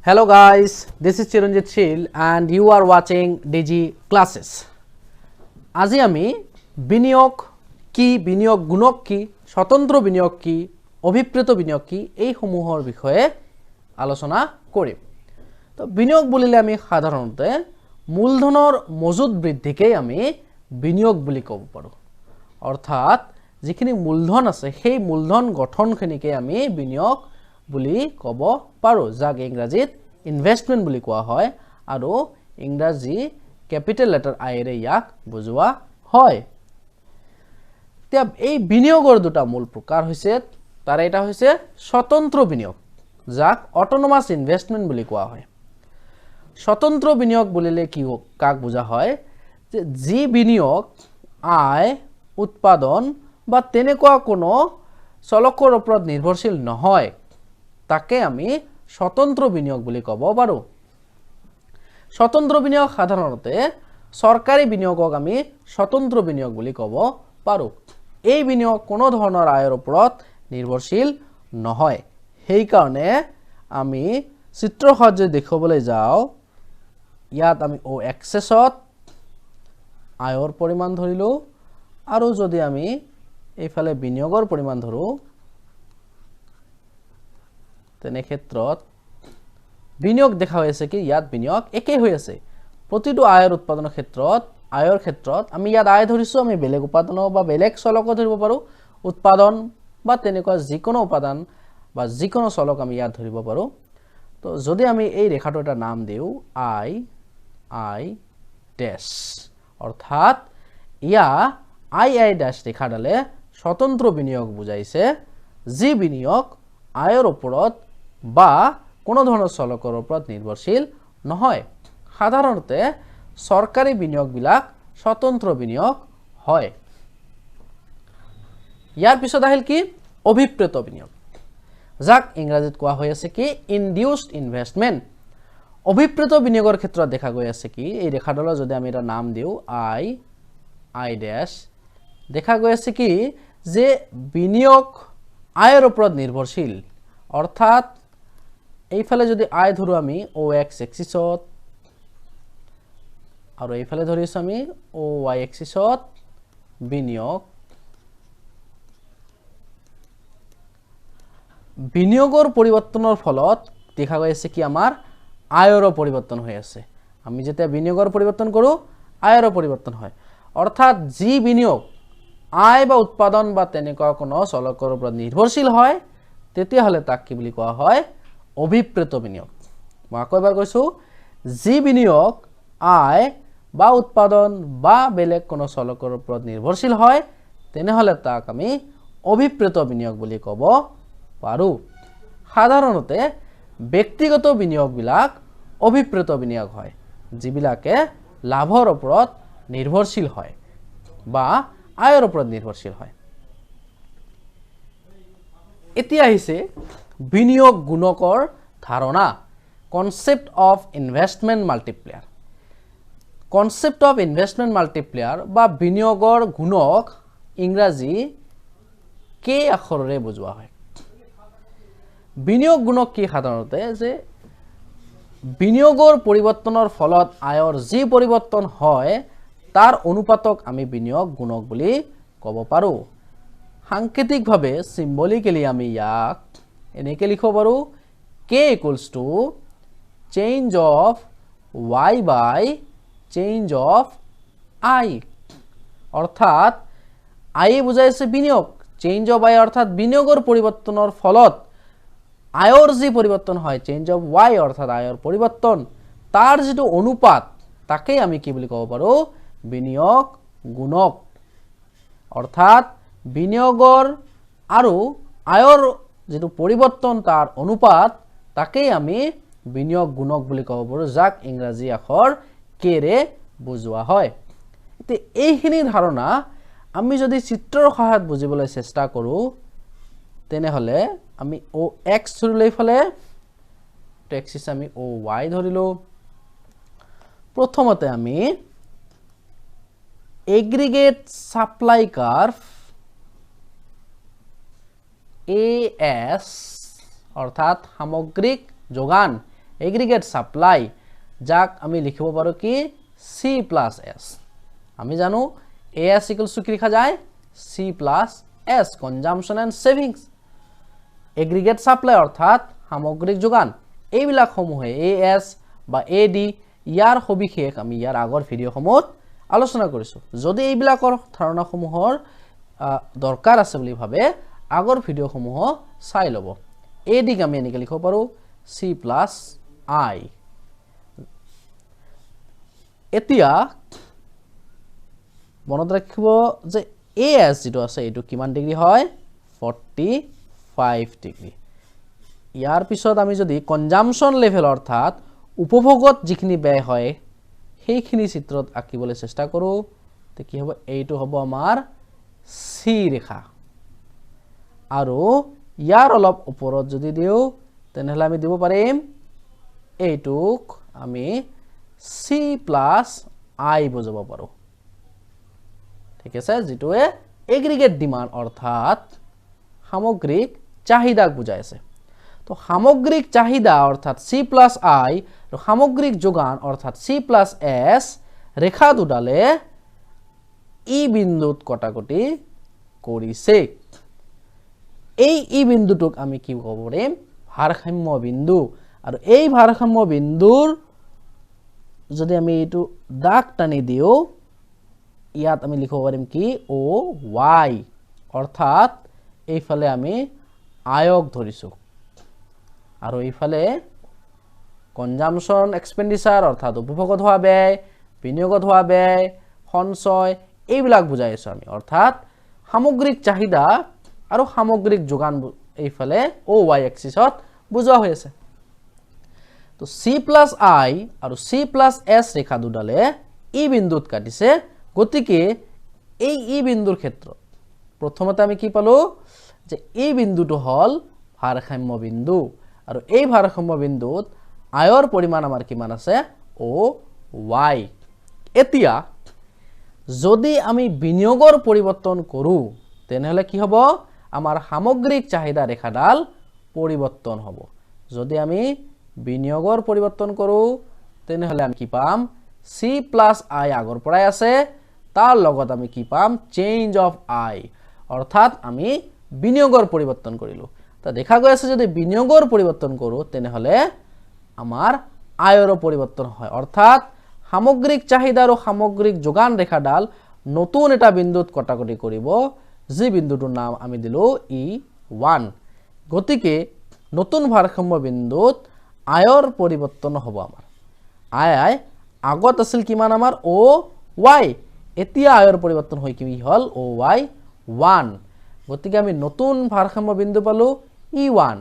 Hello guys, this is Chiranjit Shil and you are watching DG Classes. আজি আমি বিনিয়োগ কি, বিনিয়োগ গুণক কি, স্বতন্ত্র বিনিয়োগ কি, অভিপ্রেত বিনিয়োগ কি এই সমূহৰ বিষয়ে আলোচনা কৰিম। তো বিনিয়োগ বুলিলে আমি সাধাৰণতে মূলধনৰ মজুত বৃদ্ধিকেই আমি বিনিয়োগ বুলি ক'ব পাৰোঁ। অৰ্থাৎ যিখিনি মূলধন আছে সেই মূলধন গঠনখিনিকে আমি বিনিয়োগ বুলি ক'ব পাৰোঁ, যাক ইংৰাজীত ইনভেষ্টমেণ্ট বুলি কোৱা হয় আৰু ইংৰাজী ক্যাপিটেল লেটাৰ আই ৰে ইয়াক বুজোৱা হয়। এতিয়া এই বিনিয়োগৰ দুটা মূল প্ৰকাৰ হৈছে, তাৰে এটা হৈছে স্বতন্ত্ৰ বিনিয়োগ, যাক অটোনমাস ইনভেষ্টমেণ্ট বুলি কোৱা হয়। স্বতন্ত্ৰ বিনিয়োগ বুলিলে কি কাক বুজা হয়, যে যি বিনিয়োগ আয়, উৎপাদন বা তেনেকুৱা কোনো চলকৰ ওপৰত নিৰ্ভৰশীল নহয় তাকে আমি স্বতন্ত্ৰ বিনিয়োগ বুলি ক'ব পাৰোঁ। স্বতন্ত্ৰ বিনিয়োগ সাধাৰণতে চৰকাৰী বিনিয়োগক আমি স্বতন্ত্ৰ বিনিয়োগ বুলি ক'ব পাৰোঁ। এই বিনিয়োগ কোনো ধৰণৰ আয়ৰ ওপৰত নিৰ্ভৰশীল নহয়। সেই কাৰণে আমি চিত্ৰৰ সহায়ত দেখুৱাবলৈ যাওঁ, ইয়াত আমি ও এক্সেছত আয়ৰ পৰিমাণ ধৰিলোঁ আৰু যদি আমি এইফালে বিনিয়োগৰ পৰিমাণ ধৰোঁ, তেনে ক্ষেত্ৰত বিনিয়োগ দেখা হৈ আছে কি ইয়াত বিনিয়োগ একেই হৈ আছে। প্ৰতিটো আয়ৰ উৎপাদনৰ ক্ষেত্ৰত, আয়ৰ ক্ষেত্ৰত আমি ইয়াত আয় ধৰিছোঁ, আমি বেলেগ উপাদানো বা বেলেগ চলকো ধৰিব পাৰোঁ। উৎপাদন বা তেনেকুৱা যিকোনো উপাদান বা যিকোনো চলক আমি ইয়াত ধৰিব পাৰোঁ। তো যদি আমি এই ৰেখাটো এটা নাম দিওঁ আই আই ডেছ, অৰ্থাৎ আই ডেছ ৰেখাডালে স্বতন্ত্ৰ বিনিয়োগ বুজাইছে, যি বিনিয়োগ আয়ৰ ওপৰত বা কোনো ধৰণৰ চলকৰ ওপৰত নিৰ্ভৰশীল নহয়। সাধাৰণতে চৰকাৰী বিনিয়োগবিলাক স্বতন্ত্ৰ বিনিয়োগ হয়। ইয়াৰ পিছত আহিল কি অভিপ্ৰেত বিনিয়োগ, যাক ইংৰাজীত কোৱা হৈ আছে কি ইনডিউসড ইনভেষ্টমেণ্ট। অভিপ্ৰেত বিনিয়োগৰ ক্ষেত্ৰত দেখা গৈ আছে কি এই ৰেখাডালৰ যদি আমি এটা নাম দিওঁ আই ডেছ, দেখা গৈ আছে কি যে বিনিয়োগ আয়ৰ ওপৰত নিৰ্ভৰশীল। অৰ্থাৎ এইফালে যদি আয় ধৰো আমি ও এক্স এক্সিছত আৰু এইফালে ধৰিছো আমি ও ওয়াই এক্সিছত বিনিয়োগৰ পৰিৱৰ্তনৰ ফলত দেখা গৈ আছে কি আমাৰ আয়ৰ পৰিৱৰ্তন হৈ আছে। আমি যেতিয়া বিনিয়োগৰ পৰিৱৰ্তন কৰোঁ আয়ৰ পৰিৱৰ্তন হয়। অৰ্থাৎ যি বিনিয়োগ আয় বা উৎপাদন বা তেনেকুৱা কোনো চলকৰ ওপৰত নিৰ্ভৰশীল হয় তেতিয়াহ'লে তাক কি বুলি কোৱা হয় অভিপ্ৰেত বিনিয়োগ। মই আকৌ এবাৰ কৈছোঁ, যি বিনিয়োগ আয় বা উৎপাদন বা বেলেগ কোনো চলকৰ ওপৰত নিৰ্ভৰশীল হয় তেনেহ'লে তাক আমি অভিপ্ৰেত বিনিয়োগ বুলি ক'ব পাৰোঁ। সাধাৰণতে ব্যক্তিগত বিনিয়োগবিলাক অভিপ্ৰেত বিনিয়োগ হয়, যিবিলাকে লাভৰ ওপৰত নিৰ্ভৰশীল হয় বা আয়ৰ ওপৰত নিৰ্ভৰশীল হয়। এতিয়া আহিছে বিনিয়োগ গুণকৰ ধাৰণা, concept of investment multiplier. Concept of investment multiplier বা বিনিয়োগৰ গুণক ইংৰাজী কে আখৰেৰে বুজোৱা হয়। বিনিয়োগ গুণক কি সাধাৰণতে যে বিনিয়োগৰ পৰিৱৰ্তনৰ ফলত আয়ৰ যি পৰিৱৰ্তন হয় তাৰ অনুপাতক আমি বিনিয়োগ গুণক বুলি ক'ব পাৰোঁ। সাংকেতিকভাৱে সিম্বলিক্যালি আমি ইয়াক এনেকৈ লিখিব পাৰোঁ K equals to change of Y by change of I. অৰ্থাৎ আই বুজাইছে বিনিয়োগ, চেঞ্জ অফ আই অৰ্থাৎ বিনিয়োগৰ পৰিৱৰ্তনৰ ফলত আয়ৰ যি পৰিৱৰ্তন হয়, চেঞ্জ অফ ওয়াই অৰ্থাৎ আয়ৰ পৰিৱৰ্তন, তাৰ যিটো অনুপাত তাকেই আমি কি বুলি ক'ব পাৰোঁ বিনিয়োগ গুণক। অৰ্থাৎ বিনিয়োগৰ আৰু আয়ৰ যিটো পৰিৱৰ্তন তাৰ অনুপাত তাকেই আমি বিনিয়োগ গুণক বুলি ক'ব পাৰোঁ, যাক ইংৰাজী আখৰ কে ৰে বুজোৱা হয়। এতিয়া এইখিনি ধাৰণা আমি যদি চিত্ৰৰ সহায়ত বুজিবলৈ চেষ্টা কৰোঁ তেনেহ'লে আমি ও এক্স ধৰিলোঁ, এইফালে এক্সিছ আমি ও ওয়াই ধৰিলোঁ। প্ৰথমতে আমি এগ্ৰিগেট সাপ্লাই কাৰ্ভ এএস অৰ্থাৎ সামগ্ৰিক যোগান এগ্ৰিগেট সাপ্লাই যাক আমি লিখিব পাৰো কি C plus S আমি জানো AS equals to কি লিখা যায় C plus S consumption and savings aggregate supply অর্থাৎ সামগ্রিক যোগান এইবিলাক সমূহে AS বা AD ইয়াৰ সবিশেষ আমি ইয়াৰ আগৰ ভিডিঅ'সমূহত আলোচনা কৰিছো যদি এইবিলাকৰ ধাৰণাসমূহৰ দৰকাৰ আছে বুলি ভাবে আগৰ ভিডিঅ'সমূহ চাই লব AD ক আমি এনেকৈ লিখিব পাৰো C plus I এতিয়া মনত ৰাখিব যে AS যেটো আছে এটো কিমান ডিগ্ৰী হয় 45 ডিগ্ৰী ইয়াৰ পিছত আমি যদি কনজাম্পশন লেভেল অৰ্থাৎ উপভোগত যিখিনি ব্যয় হয় সেইখিনি চিত্ৰত আঁকিবলৈ চেষ্টা কৰো তে কি হ'ব এইটো হ'ব আমাৰ C ৰেখা আৰু ইয়াৰ অলপ ওপৰত যদি দিও তেনেহলে আমি দিব পাৰিম এইটোক আমি C plus I বুজাব পাৰো ঠিক আছে যেটোৱে এগ্ৰিগেট ডিমান্ড অৰ্থাৎ সামগ্ৰিক চাহিদাক বুজাই আছে তো সামগ্ৰিক চাহিদা অৰ্থাৎ C plus I আৰু সামগ্ৰিক যোগান অৰ্থাৎ C plus S ৰেখা দুডালে ই বিন্দুত কটাকটি কৰিছে এই বিন্দুটোক আমি কি ক'ব পাৰিম ভাৰসাম্য বিন্দু আৰু এই ভাৰসাম্য বিন্দুৰ যদি আমি এটো দাগ টানি দিও ইয়াত আমি লিখিব পাৰিম কি O Y অৰ্থাৎ এইফালে আমি আয়ক ধৰিছো আৰু এইফালে কনজাম্পশন এক্সপেন্ডিচাৰ অৰ্থাৎ উপভোগত হোৱা ব্যয় বিনিয়োগত হোৱা ব্যয় সঞ্চয় এইবিলাক বুজাই আছো আমি অৰ্থাৎ সামগ্ৰিক চাহিদা আৰু সামগ্ৰিক যোগান এইফালে OY এক্সিছত বুজোৱা হৈ আছে তো C plus I আৰু C plus S ৰেখা দুডালে ই বিন্দুত কাটিছে গতিকে এই বিন্দুৰ ক্ষেত্ৰত প্ৰথমতে আমি কি পালো যে এই বিন্দুটো হল ভাৰসাম্য বিন্দু আৰু এই ভাৰসাম্য বিন্দুত আয়ৰ পৰিমাণ আমাৰ কিমান আছে OY এতিয়া যদি আমি বিনিয়োগৰ পৰিৱৰ্তন কৰো তেনেহলে কি হ'ব আমাৰ সামগ্ৰিক চাহিদা ৰেখাডাল পৰিৱৰ্তন হ'ব যদি আমি বিনিয়োগৰ পৰিৱৰ্তন কৰো তেনেহলে আমি কি পাম C plus I আগৰ পৰাই আছে তাৰ লগত আমি কি পাম চেঞ্জ অফ I অৰ্থাৎ আমি বিনিয়োগৰ পৰিৱৰ্তন কৰিলো তা দেখা গৈ আছে যদি বিনিয়োগৰ পৰিৱৰ্তন কৰো তেনেহলে আমাৰ আয়ৰ পৰিৱৰ্তন হয় অৰ্থাৎ সামগ্ৰিক চাহিদা আৰু সামগ্ৰিক যোগান ৰেখাডাল নতুন এটা বিন্দুত কটাকটি কৰিব যি বিন্দুটোৰ নাম আমি দিলো E1 গতিকে নতুন ভাৰসাম্য বিন্দুত আয়ৰ পৰিৱৰ্তন হ'ব আমাৰ আই আগত আছিল কিমান আমাৰ OY এতিয়া আয়ৰ পৰিৱৰ্তন হৈ কি হল OY1 গতিকে আমি নতুন ভাৰসাম্য বিন্দু পালো E1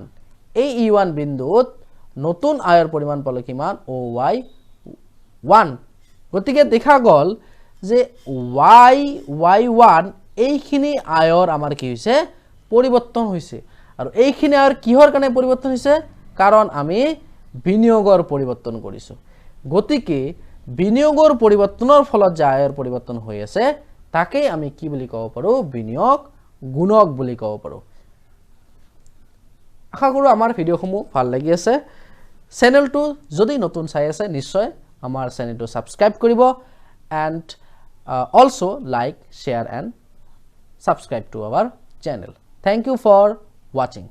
এই E1 বিন্দুত নতুন আয়ৰ পৰিমাণ পালো কিমান OY1 গতিকে দেখা গল যে Y1 এইখিনি আয়ৰ আমাৰ কি হৈছে পৰিৱৰ্তন হৈছে আৰু এইখিনি আয়ৰ কিহৰ কাৰণে পৰিৱৰ্তন হৈছে কাৰণ আমি বিনিয়োগৰ পৰিৱৰ্তন কৰিছো গতিকে বিনিয়োগৰ পৰিৱৰ্তনৰ ফলত যে আয়ৰ পৰিৱৰ্তন হৈ আছে তাকে আমি কি বুলি ক'ব পাৰো বিনিয়োগ গুণক বুলি ক'ব পাৰো আশা কৰো আমাৰ ভিডিঅ'সমূহ ভাল লাগি আছে চেনেলটো যদি নতুন চাই আছে নিশ্চয় আমাৰ চেনেলটো সাবস্ক্ৰাইব কৰিব and also like share and subscribe to our channel thank you for watching